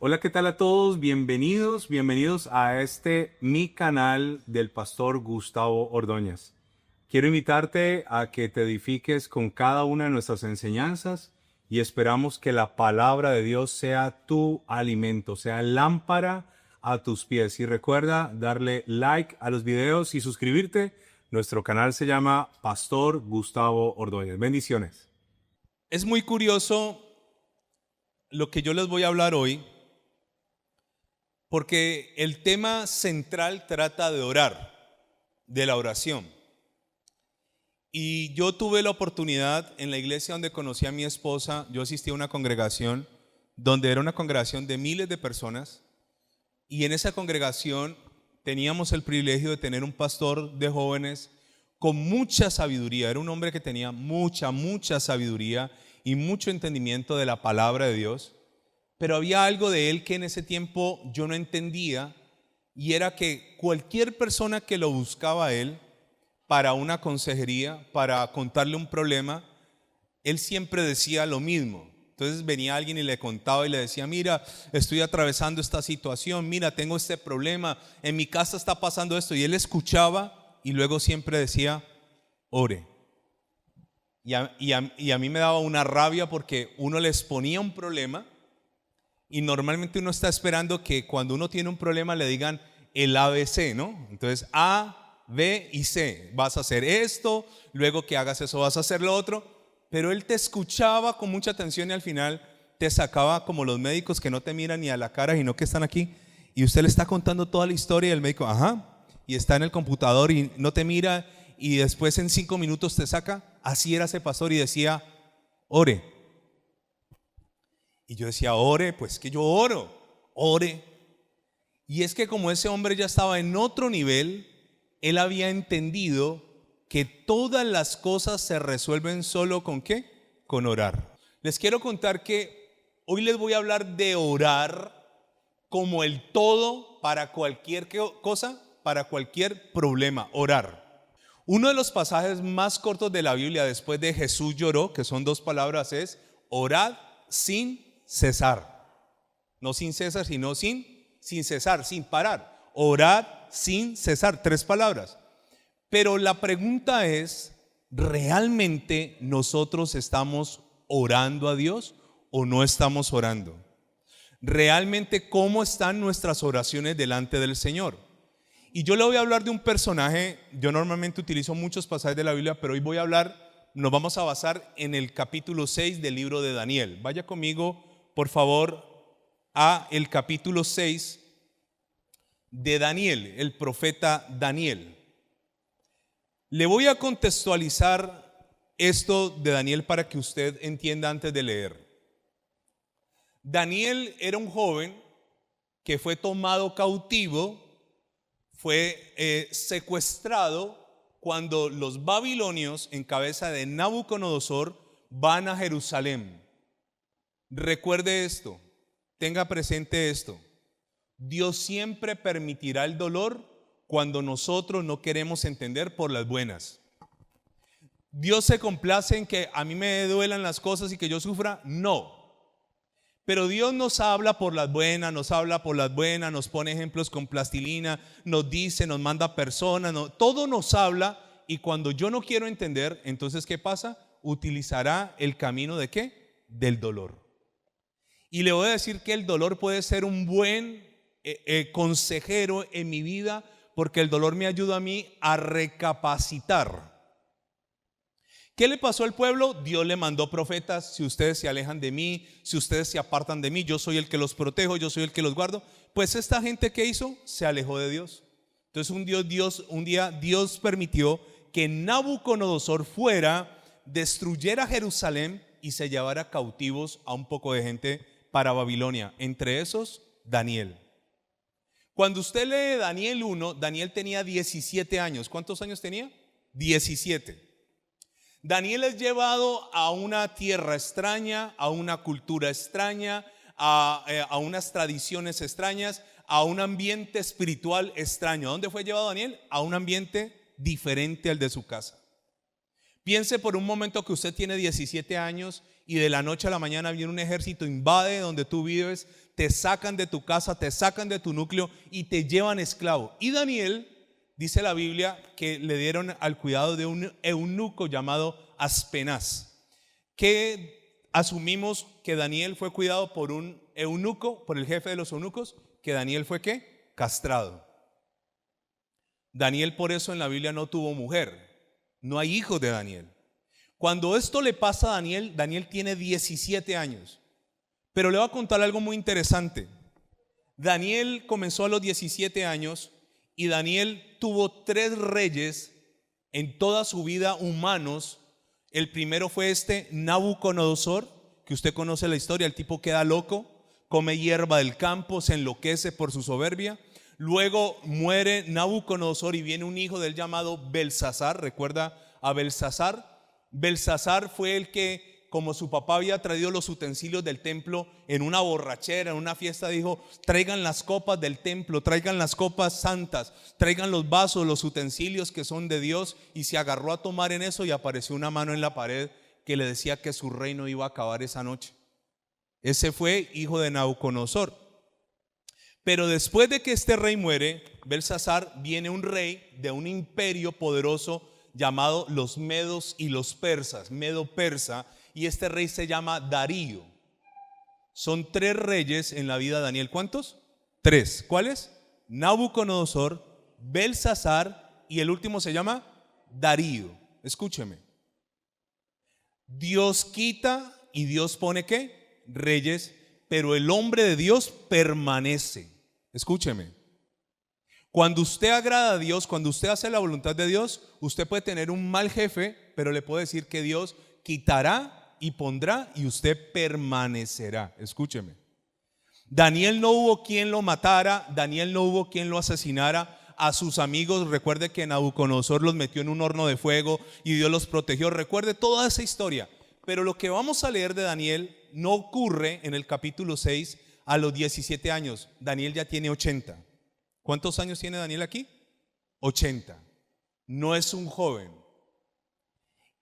Hola, ¿qué tal a todos? Bienvenidos a mi canal del pastor Gustavo Ordóñez. Quiero invitarte a que te edifiques con cada una de nuestras enseñanzas y esperamos que la palabra de Dios sea tu alimento, sea lámpara a tus pies. Y recuerda darle like a los videos y suscribirte. Nuestro canal se llama Pastor Gustavo Ordóñez. Bendiciones. Es muy curioso lo que yo les voy a hablar hoy, porque el tema central trata de orar, de la oración. Y yo tuve la oportunidad en la iglesia donde conocí a mi esposa, yo asistí a una congregación donde era una congregación de miles de personas, y en esa congregación teníamos el privilegio de tener un pastor de jóvenes con mucha sabiduría. Era un hombre que tenía mucha sabiduría y mucho entendimiento de la palabra de Dios. Pero había algo de él que en ese tiempo yo no entendía, y era que cualquier persona que lo buscaba a él para una consejería, para contarle un problema, él siempre decía lo mismo. Entonces venía alguien y le contaba y le decía: mira, estoy atravesando esta situación, mira, tengo este problema, en mi casa está pasando esto. Y él escuchaba y luego siempre decía: ore. Y a mí me daba una rabia, porque uno les ponía un problema y normalmente uno está esperando que cuando uno tiene un problema le digan el ABC, ¿no? Entonces A, B y C. Vas a hacer esto, luego que hagas eso vas a hacer lo otro. Pero él te escuchaba con mucha atención y al final te sacaba como los médicos que no te miran ni a la cara, sino que están aquí. Y usted le está contando toda la historia y el médico, ajá, y está en el computador y no te mira, y después en 5 minutos te saca. Así era ese pastor y decía: ore. Y yo decía: ore, pues que yo ore. Y es que como ese hombre ya estaba en otro nivel, él había entendido que todas las cosas se resuelven solo ¿con qué? Con orar. Les quiero contar que hoy les voy a hablar de orar como el todo para cualquier cosa, para cualquier problema, orar. Uno de los pasajes más cortos de la Biblia después de Jesús lloró, que son 2 palabras, es: orad sin cesar. No sin cesar, sino sin cesar, sin parar. Orad sin cesar, 3 palabras. Pero la pregunta es: ¿realmente nosotros estamos orando a Dios o no estamos orando? ¿Realmente cómo están nuestras oraciones delante del Señor? Y yo le voy a hablar de un personaje. Yo normalmente utilizo muchos pasajes de la Biblia, pero hoy nos vamos a basar en el capítulo 6 del libro de Daniel. Vaya conmigo, por favor, a el capítulo 6 de Daniel, el profeta Daniel. Le voy a contextualizar esto de Daniel para que usted entienda antes de leer. Daniel era un joven que fue tomado cautivo, fue secuestrado cuando los babilonios en cabeza de Nabucodonosor van a Jerusalén. Recuerde esto, tenga presente esto: Dios siempre permitirá el dolor cuando nosotros no queremos entender por las buenas. ¿Dios se complace en que a mí me duelan las cosas y que yo sufra? No. Pero Dios nos habla por las buenas, nos pone ejemplos con plastilina, nos dice, nos manda personas, todo nos habla. Y cuando yo no quiero entender, entonces ¿qué pasa? Utilizará el camino ¿de qué? Del dolor. Y le voy a decir que el dolor puede ser un buen consejero en mi vida, porque el dolor me ayuda a mí a recapacitar. ¿Qué le pasó al pueblo? Dios le mandó profetas: si ustedes se alejan de mí, si ustedes se apartan de mí, yo soy el que los protejo, yo soy el que los guardo. Pues esta gente, ¿qué hizo? Se alejó de Dios. Entonces un día Dios permitió que Nabucodonosor fuera, destruyera Jerusalén y se llevara cautivos a un poco de gente para Babilonia, entre esos Daniel. Cuando usted lee Daniel 1, Daniel tenía 17 años. ¿Cuántos años tenía? 17. Daniel es llevado a una tierra extraña, a una cultura extraña, a unas tradiciones extrañas, a un ambiente espiritual extraño. ¿A dónde fue llevado Daniel? A un ambiente diferente al de su casa. Piense por un momento que usted tiene 17 años y de la noche a la mañana viene un ejército, invade donde tú vives, te sacan de tu casa, te sacan de tu núcleo y te llevan esclavo. Y Daniel, dice la Biblia, que le dieron al cuidado de un eunuco llamado Aspenaz, que asumimos que Daniel fue cuidado por un eunuco, por el jefe de los eunucos, que Daniel fue ¿qué? Castrado. Daniel por eso en la Biblia no tuvo mujer, no hay hijos de Daniel. Cuando esto le pasa a Daniel, Daniel tiene 17 años. Pero le voy a contar algo muy interesante. Daniel comenzó a los 17 años y Daniel tuvo 3 reyes en toda su vida humanos. El primero fue Nabucodonosor, que usted conoce la historia, el tipo queda loco, come hierba del campo, se enloquece por su soberbia. Luego muere Nabucodonosor y viene un hijo de él llamado Belsasar. ¿Recuerda a Belsasar? Belsasar fue el que, como su papá había traído los utensilios del templo en una borrachera, en una fiesta, dijo: traigan las copas del templo, traigan las copas santas, traigan los vasos, los utensilios que son de Dios, y se agarró a tomar en eso y apareció una mano en la pared que le decía que su reino iba a acabar esa noche. Ese fue hijo de Nabucodonosor. Pero después de que este rey muere, Belsasar, viene un rey de un imperio poderoso llamado los medos y los persas, medo-persa, y este rey se llama Darío. Son 3 reyes en la vida de Daniel. ¿Cuántos? 3. ¿Cuáles? Nabucodonosor, Belsasar y el último se llama Darío. Escúcheme. Dios quita y Dios pone ¿qué? Reyes, pero el hombre de Dios permanece. Escúcheme. Cuando usted agrada a Dios, cuando usted hace la voluntad de Dios, usted puede tener un mal jefe, pero le puedo decir que Dios quitará y pondrá y usted permanecerá. Escúcheme. Daniel no hubo quien lo matara, Daniel no hubo quien lo asesinara. A sus amigos, recuerde que Nabucodonosor los metió en un horno de fuego y Dios los protegió. Recuerde toda esa historia. Pero lo que vamos a leer de Daniel no ocurre en el capítulo 6 a los 17 años. Daniel ya tiene 80. ¿Cuántos años tiene Daniel aquí? 80. No es un joven.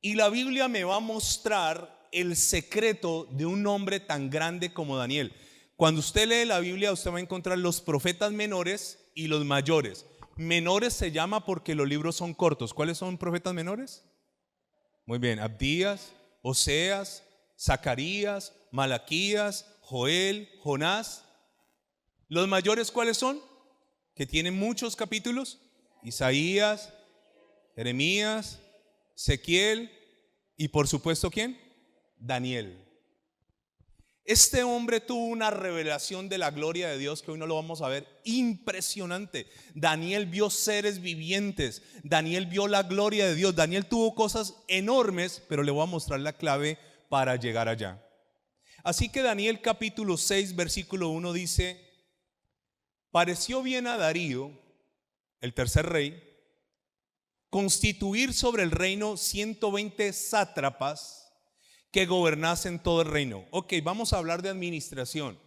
Y la Biblia me va a mostrar el secreto de un hombre tan grande como Daniel. Cuando usted lee la Biblia, usted va a encontrar los profetas menores y los mayores. Menores se llama porque los libros son cortos. ¿Cuáles son profetas menores? Muy bien, Abdías, Oseas, Zacarías, Malaquías, Joel, Jonás. ¿Los mayores cuáles son? Que tienen muchos capítulos: Isaías, Jeremías, Ezequiel y por supuesto ¿quién? Daniel. Este hombre tuvo una revelación de la gloria de Dios que hoy no lo vamos a ver, impresionante. Daniel vio seres vivientes, Daniel vio la gloria de Dios, Daniel tuvo cosas enormes, pero le voy a mostrar la clave para llegar allá. Así que Daniel capítulo 6 versículo 1 dice: pareció bien a Darío, el tercer rey, constituir sobre el reino 120 sátrapas que gobernasen todo el reino. Ok, vamos a hablar de administración.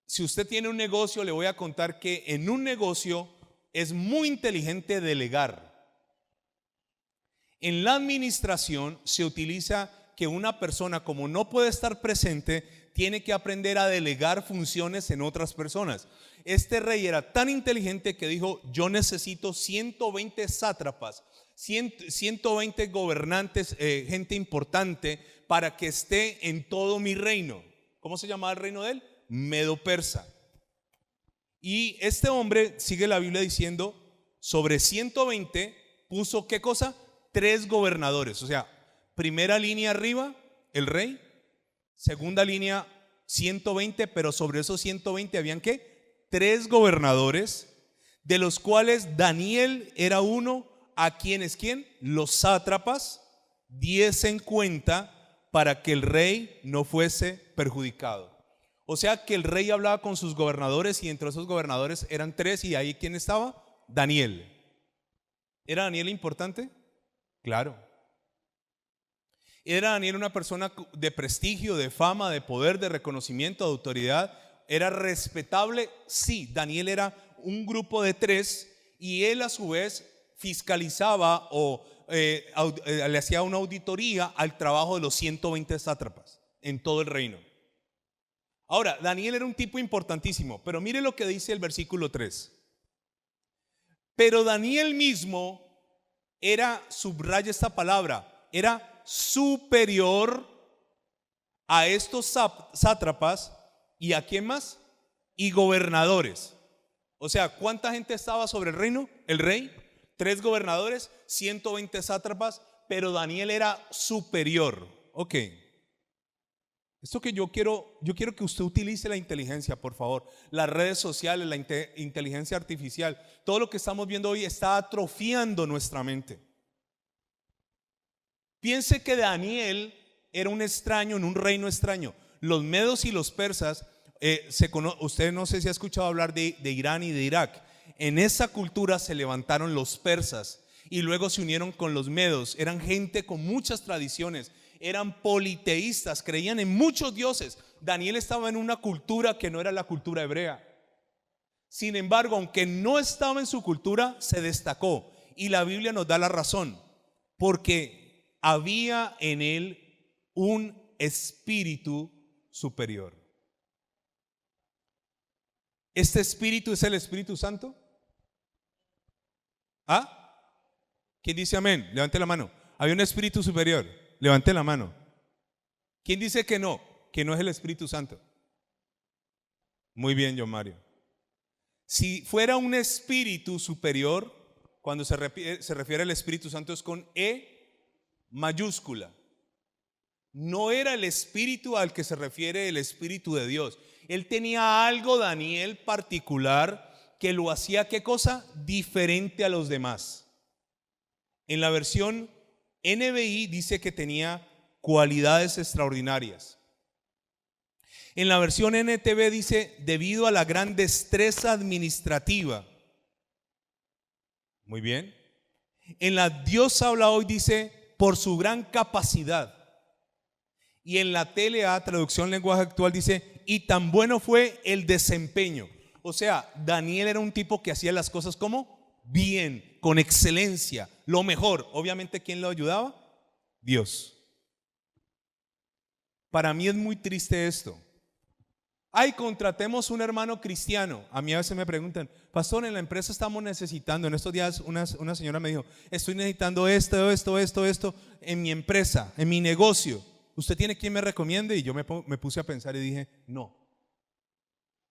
Si usted tiene un negocio, le voy a contar que en un negocio es muy inteligente delegar. En la administración se utiliza que una persona, como no puede estar presente, tiene que aprender a delegar funciones en otras personas. Este rey era tan inteligente que dijo: yo necesito 120 sátrapas, 120 gobernantes, gente importante, para que esté en todo mi reino. ¿Cómo se llamaba el reino de él? Medo-persa. Y este hombre, sigue la Biblia diciendo, sobre 120 puso ¿qué cosa? 3 gobernadores. O sea, primera línea arriba, el rey. Segunda línea, 120, pero sobre esos 120 habían ¿qué? 3 gobernadores, de los cuales Daniel era uno, a quienes ¿quién? Los sátrapas diesen cuenta para que el rey no fuese perjudicado. O sea que el rey hablaba con sus gobernadores y entre esos gobernadores eran 3 y ahí ¿quién estaba? Daniel. ¿Era Daniel importante? Claro. ¿Era Daniel una persona de prestigio, de fama, de poder, de reconocimiento, de autoridad? ¿Era respetable? Sí, Daniel era un grupo de 3 y él a su vez fiscalizaba o le hacía una auditoría al trabajo de los 120 sátrapas en todo el reino. Ahora, Daniel era un tipo importantísimo, pero mire lo que dice el versículo 3. Pero Daniel mismo era, subraya esta palabra, era superior a estos sátrapas y a quién más, y gobernadores. O sea, ¿cuánta gente estaba sobre el reino? El rey, 3 gobernadores, 120 sátrapas, pero Daniel era superior. Ok. Esto que yo quiero que usted utilice la inteligencia, por favor. Las redes sociales, la inteligencia artificial, todo lo que estamos viendo hoy está atrofiando nuestra mente. Piense que Daniel era un extraño en un reino extraño. Los medos y los persas, usted no sé si ha escuchado hablar de Irán y de Irak. En esa cultura se levantaron los persas y luego se unieron con los medos. Eran gente con muchas tradiciones, eran politeístas, creían en muchos dioses. Daniel estaba en una cultura que no era la cultura hebrea. Sin embargo, aunque no estaba en su cultura, se destacó. Y la Biblia nos da la razón, porque había en él un espíritu superior. ¿Este espíritu es el Espíritu Santo? ¿Ah? ¿Quién dice amén? Levante la mano. Había un espíritu superior. Levante la mano. ¿Quién dice que no? Que no es el Espíritu Santo. Muy bien, John Mario. Si fuera un espíritu superior, cuando se refiere al Espíritu Santo es con E mayúscula. No era el espíritu al que se refiere el Espíritu de Dios. Él tenía algo, Daniel, particular que lo hacía, ¿qué cosa? Diferente a los demás. En la versión NBI dice que tenía cualidades extraordinarias. En la versión NTV dice debido a la gran destreza administrativa. Muy bien. En la Dios habla hoy dice por su gran capacidad. Y en la TLA, traducción lenguaje actual, dice y tan bueno fue el desempeño. O sea, Daniel era un tipo que hacía las cosas como bien, con excelencia, lo mejor. Obviamente, ¿quién lo ayudaba? Dios. Para mí es muy triste esto. Ay, contratemos un hermano cristiano. A mí a veces me preguntan, pastor, en la empresa estamos necesitando. En estos días una señora me dijo, estoy necesitando esto en mi empresa, en mi negocio. ¿Usted tiene quien me recomiende? Y yo me puse a pensar y dije, no.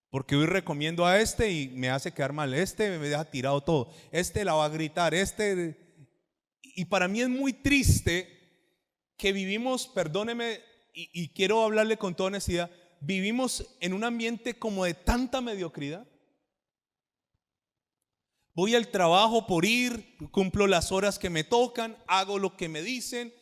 Porque hoy recomiendo a este y me hace quedar mal. Este me deja tirado todo. Este la va a gritar. Y para mí es muy triste que vivimos, perdóneme, y quiero hablarle con toda honestidad, vivimos en un ambiente como de tanta mediocridad. Voy al trabajo por ir, cumplo las horas que me tocan, hago lo que me dicen,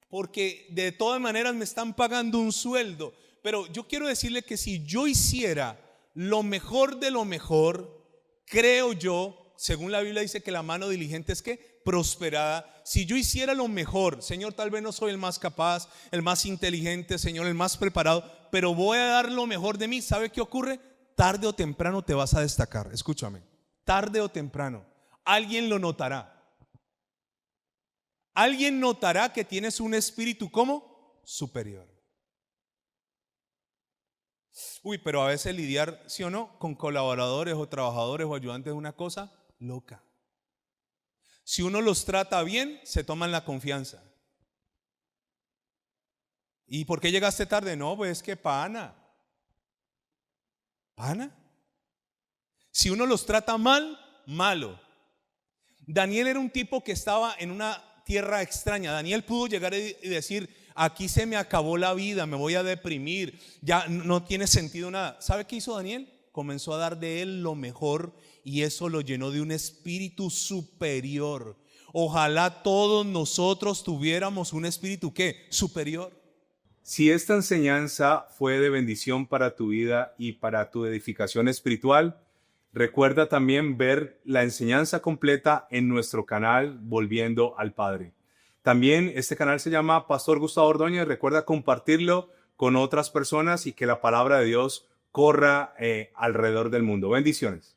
porque de todas maneras me están pagando un sueldo. Pero yo quiero decirle que si yo hiciera lo mejor de lo mejor, creo yo, según la Biblia dice que la mano diligente es que prosperada. Si yo hiciera lo mejor, Señor, tal vez no soy el más capaz, el más inteligente, Señor, el más preparado, pero voy a dar lo mejor de mí. ¿Sabe qué ocurre? Tarde o temprano te vas a destacar. Escúchame, tarde o temprano alguien lo notará. Alguien notará que tienes un espíritu como superior. Uy, pero a veces lidiar, sí o no, con colaboradores o trabajadores o ayudantes es una cosa loca. Si uno los trata bien, se toman la confianza. ¿Y por qué llegaste tarde? No, pues es que pana. ¿Pana? Si uno los trata mal, malo. Daniel era un tipo que estaba en una tierra extraña. Daniel pudo llegar y decir, aquí se me acabó la vida, me voy a deprimir, ya no tiene sentido nada. ¿Sabe qué hizo Daniel? Comenzó a dar de él lo mejor y eso lo llenó de un espíritu superior. Ojalá todos nosotros tuviéramos un espíritu ¿qué? Superior. Si esta enseñanza fue de bendición para tu vida y para tu edificación espiritual, recuerda también ver la enseñanza completa en nuestro canal Volviendo al Padre. También este canal se llama Pastor Gustavo Ordóñez. Recuerda compartirlo con otras personas y que la palabra de Dios corra alrededor del mundo. Bendiciones.